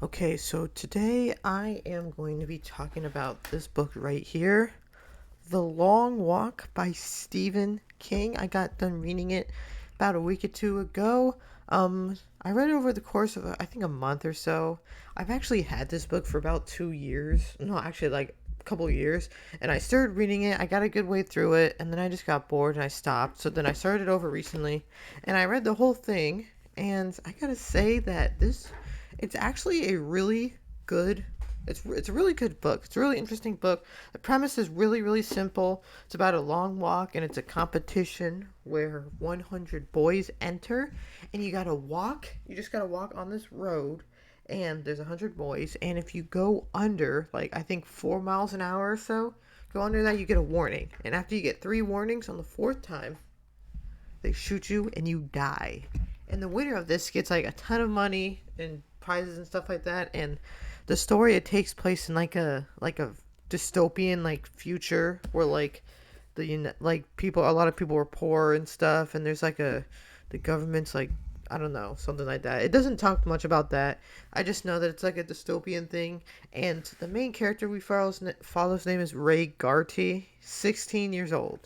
Okay, so today I am going to be talking about this book right here, The Long Walk by Stephen King. I got done reading it about a week or two ago. I read it over the course of I think a month or so. I've actually had this book for about 2 years. No, actually like a couple of years. And I started reading it. I got a good way through it, and then I just got bored and I stopped. So then I started it over recently, and I read the whole thing. And I gotta say that it's actually a really good it's a really good book. It's a really interesting book. The premise is really simple. It's about a long walk, and it's a competition where 100 boys enter, and you got to walk. You just got to walk on this road, and there's 100 boys, and if you go under like I think 4 miles an hour or so, go under that, you get a warning. And after you get 3 warnings on the fourth time, they shoot you and you die. And the winner of this gets like a ton of money and prizes and stuff like that. And the story, it takes place in like a dystopian like future where like like people, a lot of people were poor and stuff, and there's like the government's like, I don't know, something like that. It doesn't talk much about that. I just know that it's like a dystopian thing, and the main character we follows name is Ray Garty, 16 years old.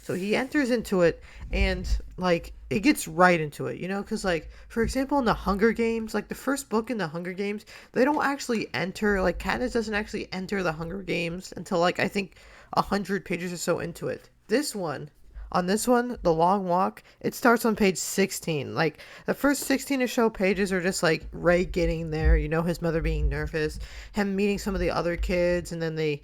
So he enters into it, and like it gets right into it, because like for example in the Hunger Games, like the first book in the Hunger Games, they don't actually enter, like Katniss doesn't actually enter the Hunger Games until like I think 100 pages or so into it. On this one, The Long Walk, it starts on page 16. Like, the first 16 or so pages are just like Ray getting there, his mother being nervous, him meeting some of the other kids, and then they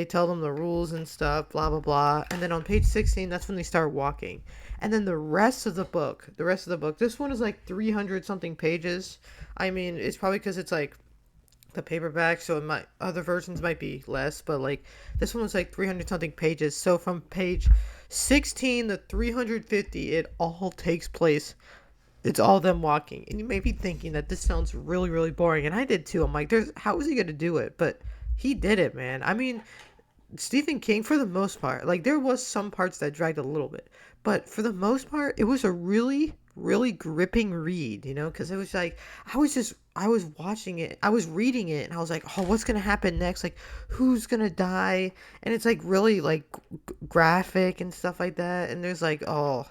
tell them the rules and stuff, blah, blah, blah. And then on page 16, that's when they start walking. And then the rest of the book, this one is like 300 something pages. I mean, it's probably because it's like the paperback, so it might, other versions might be less, but like this one was like 300 something pages. So from page 16 to 350, it all takes place, it's all them walking. And you may be thinking that this sounds really boring, and I did too. I'm like, there's how is he gonna do it? But he did it, man. I mean, Stephen King, for the most part, like there was some parts that dragged a little bit, but for the most part, it was a really gripping read, because it was like I was watching it, I was reading it, and I was like, oh, what's gonna happen next? Like, who's gonna die? And it's like really like graphic and stuff like that. And there's like, oh,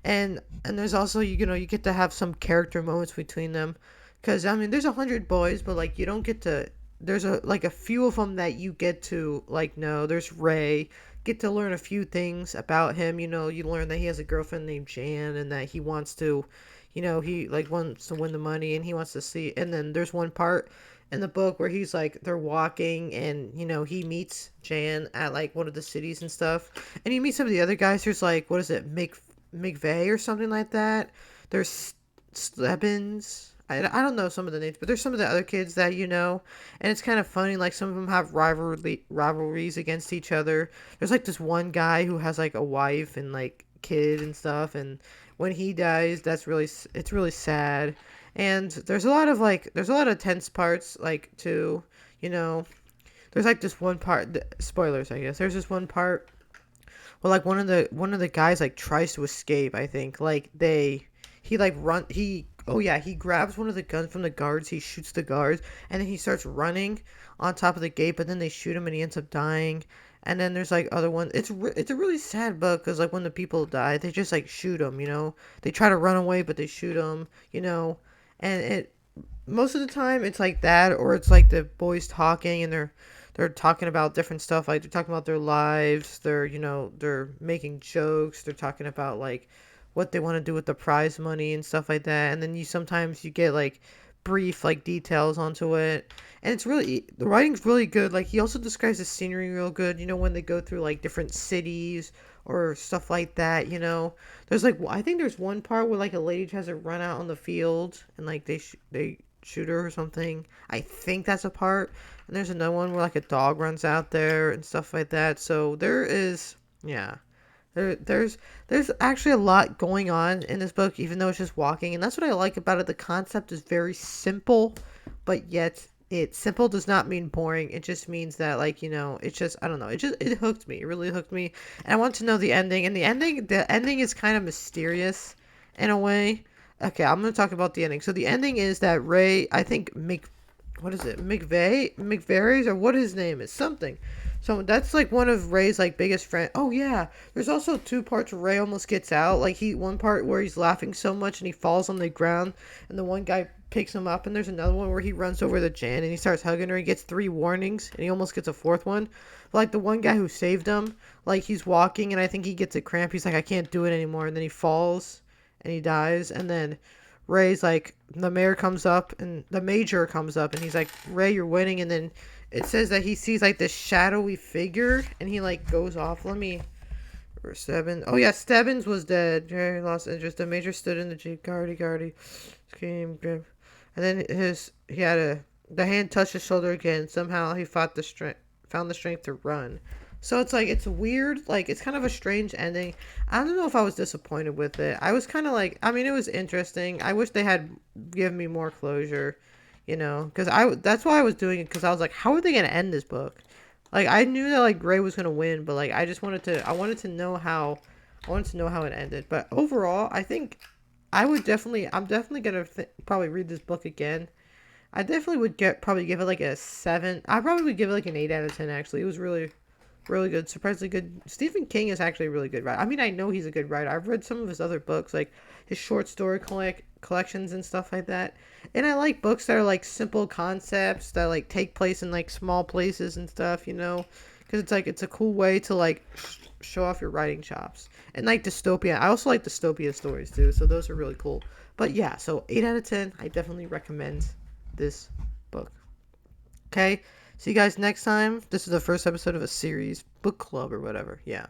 and there's also you get to have some character moments between them, because I mean, there's 100 boys, but like you don't get to, there's a few of them that you get to like know. There's Ray, get to learn a few things about him. You learn that he has a girlfriend named Jan, and that he wants to, he like wants to win the money, and he wants to see. And then there's one part in the book where he's like, they're walking, and he meets Jan at like one of the cities and stuff, and he meets some of the other guys. There's like, what is it, McVeigh or something like that. There's Stebbins. I don't know some of the names, but there's some of the other kids that and it's kind of funny. Like some of them have rivalries against each other. There's like this one guy who has like a wife and like kid and stuff, and when he dies, it's really sad. And there's a lot of tense parts like too. You know, there's like this one part. Spoilers, I guess. There's this one part where like one of the guys like tries to escape. I think like he like run he oh yeah, he grabs one of the guns from the guards, he shoots the guards, and then he starts running on top of the gate, but then they shoot him and he ends up dying. And then there's like other ones. It's a really sad book, because like when the people die, they just like shoot them. They try to run away, but they shoot them. And it most of the time it's like that, or it's like the boys talking, and they're talking about different stuff. Like they're talking about their lives, they're making jokes, they're talking about like what they want to do with the prize money and stuff like that. And then you get like brief like details onto it, and the writing's really good. Like he also describes the scenery real good, when they go through like different cities or stuff like that. There's like, I think there's one part where like a lady tries to run out on the field, and like they shoot her or something. I think that's a part. And there's another one where like a dog runs out there and stuff like that. So there is, yeah, there's actually a lot going on in this book, even though it's just walking. And that's what I like about it. The concept is very simple, but yet simple does not mean boring. It just means that, like, it's just, I don't know, it hooked me. It really hooked me. And I want to know the ending. And the ending is kind of mysterious in a way. Okay, I'm going to talk about the ending. So the ending is that Ray, I think what is it, McVeigh's, or what his name is, something. So that's like one of Ray's like biggest friend. Oh yeah, there's also two parts where Ray almost gets out. Like one part where he's laughing so much and he falls on the ground, and the one guy picks him up, and there's another one where he runs over the Jan and he starts hugging her. He gets three warnings and he almost gets a fourth one. Like the one guy who saved him, like he's walking and I think he gets a cramp. He's like, I can't do it anymore, and then he falls and he dies, and then Ray's like, the major comes up and he's like, Ray, you're winning. And then it says that he sees like this shadowy figure and he like goes off. Let me, or Stebbins. Oh yeah, Stebbins was dead. Jerry lost interest. The major stood in the jeep. Guardy. Scream, grip. And then the hand touched his shoulder again. Somehow he found the strength to run. So it's like, it's weird. Like, it's kind of a strange ending. I don't know if I was disappointed with it. I was kind of like, I mean, it was interesting. I wish they had given me more closure, because that's why I was doing it, because I was like, how are they going to end this book? Like, I knew that, like, Gray was going to win, but, like, I wanted to know how, it ended. But overall, I think I'm definitely going to probably read this book again. I definitely would probably give it like a 7. I probably would give it like an 8 out of 10, actually. It was really, really good, surprisingly good. Stephen King is actually a really good writer. I mean, I know he's a good writer. I've read some of his other books, like his short story collections and stuff like that. And I like books that are like simple concepts that like take place in like small places and stuff, because it's like, it's a cool way to like show off your writing chops. And like dystopia, I also like dystopia stories too, so those are really cool. But yeah, so 8 out of 10, I definitely recommend this book. Okay, see you guys next time. This is the first episode of a series, book club or whatever. Yeah.